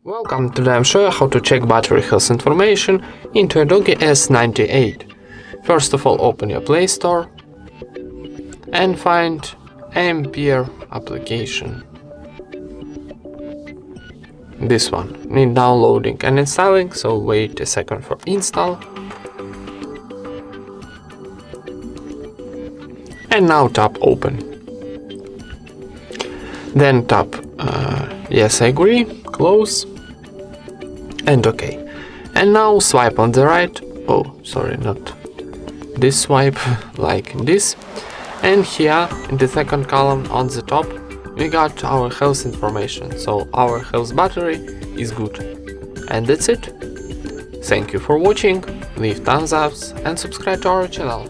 Welcome, today I'm showing you how to check battery health information into a DOOGEE S98. First of all, open your Play Store and find Ampere application. This one need downloading and installing, so wait a second for install. And now tap open. Then tap yes, I agree, close, and OK. And now swipe on the right, oh sorry, not this swipe, like this, and here in the second column on the top we got our health information, so our health battery is good. And that's it. Thank you for watching, leave thumbs ups and subscribe to our channel.